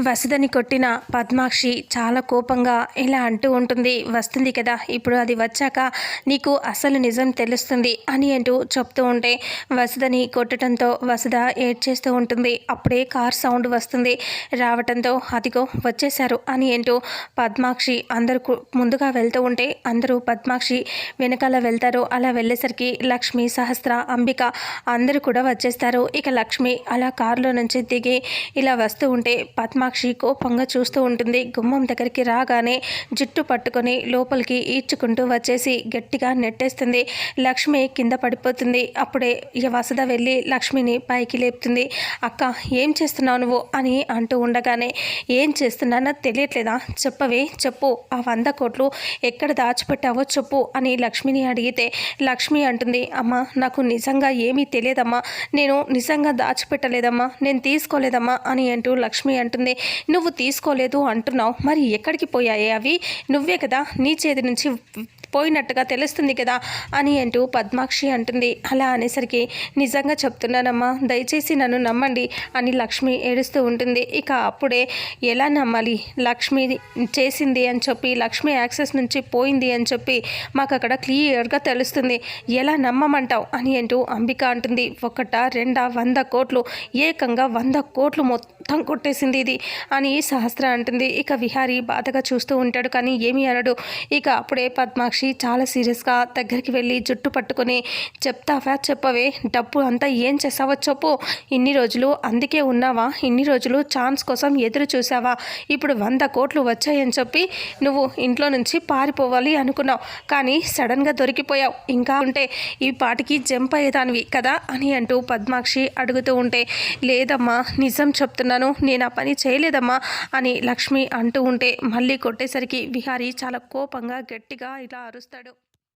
వసుదని కొట్టిన పద్మాక్షి చాలా కోపంగా ఇలా అంటూ ఉంటుంది. వస్తుంది కదా, ఇప్పుడు అది వచ్చాక నీకు అసలు నిజం తెలుస్తుంది అని అంటూ చెప్తూ ఉంటే వసుదని కొట్టడంతో వసుద ఏడ్చేస్తూ ఉంటుంది. అప్పుడే కార్ సౌండ్ వస్తుంది. రావటంతో అదిగో వచ్చేశారు అని అంటూ పద్మాక్షి అందరూ ముందుగా వెళ్తూ ఉంటే అందరూ పద్మాక్షి వెనకాల వెళ్తారు. అలా వెళ్ళేసరికి లక్ష్మి, సహస్ర, అంబిక అందరూ కూడా వచ్చేస్తారు. ఇక లక్ష్మి అలా కారులో నుంచి దిగి ఇలా వస్తూ ఉంటే పద్మాక్షి కోపంగా చూస్తూ ఉంటుంది. గుమ్మం దగ్గరికి రాగానే జుట్టు పట్టుకొని లోపలికి ఈడ్చుకుంటూ వచ్చేసి గట్టిగా నెట్టేస్తుంది. లక్ష్మి కింద పడిపోతుంది. అప్పుడే వసుద వెళ్ళి లక్ష్మిని పైకి లేపుతుంది. అక్క, ఏం చేస్తున్నావు నువ్వు అని అంటూ ఉండగానే ఏం చేస్తున్నానో తెలియట్లేదా, చెప్పవే, చెప్పు, ఆ 100 కోట్లు ఎక్కడ దాచిపెట్టావో చెప్పు అని లక్ష్మిని అడిగితే లక్ష్మి అంటుంది, అమ్మ నాకు నిజంగా ఏమీ తెలియదమ్మా, నేను నిజంగా దాచిపెట్టలేదమ్మా, నేను తీసుకోలేదమ్మా అని అంటూ లక్ష్మి అంటుంది. నువ్వు తీసుకోలేదు అంటున్నావు, మరి ఎక్కడికి పోయాయి అవి? నువ్వే కదా నీ చేతి నుంచి పోయినట్టుగా తెలుస్తుంది కదా అని అంటూ పద్మాక్షి అంటుంది. అలా అనేసరికి నిజంగా చెప్తున్నానమ్మా, దయచేసి నన్ను నమ్మండి అని లక్ష్మి ఏడుస్తూ ఉంటుంది. ఇక అప్పుడే ఎలా నమ్మాలి, లక్ష్మి చేసింది అని చెప్పి, లక్ష్మి యాక్సెస్ నుంచి పోయింది అని చెప్పి మాకు అక్కడ క్లియర్గా తెలుస్తుంది, ఎలా నమ్మమంటావు అని అంటూ అంబిక అంటుంది. 1 2 100 కోట్లు, ఏకంగా 100 కోట్లు మొత్తం కొట్టేసింది ఇది అని సహస్ర అంటుంది. ఇక విహారీ బాధగా చూస్తూ ఉంటాడు, కానీ ఏమీ అనడు. ఇక అప్పుడే పద్మాక్షి చాలా సీరియస్గా దగ్గరికి వెళ్ళి జుట్టు పట్టుకొని, చెప్తావా చెప్పవే, డబ్బు అంతా ఏం చేసావో చెప్పు, ఇన్ని రోజులు అందుకే ఉన్నావా, ఇన్ని రోజులు ఛాన్స్ కోసం ఎదురు చూసావా, ఇప్పుడు 100 కోట్లు వచ్చాయని చెప్పి నువ్వు ఇంట్లో నుంచి పారిపోవాలి అనుకున్నావు, కానీ సడన్గా దొరికిపోయావు, ఇంకా ఉంటే ఈ పాటికి జంప్ అయ్యేదానివి కదా అని అంటూ పద్మాక్షి అడుగుతూ ఉంటే, లేదమ్మా నిజం చెప్తున్నాను, నేను ఆ పని చేయలేదమ్మా అని లక్ష్మి అంటూ ఉంటే మళ్ళీ కొట్టేసరికి విహారీ చాలా కోపంగా గట్టిగా ఇలా అరుస్తాడు.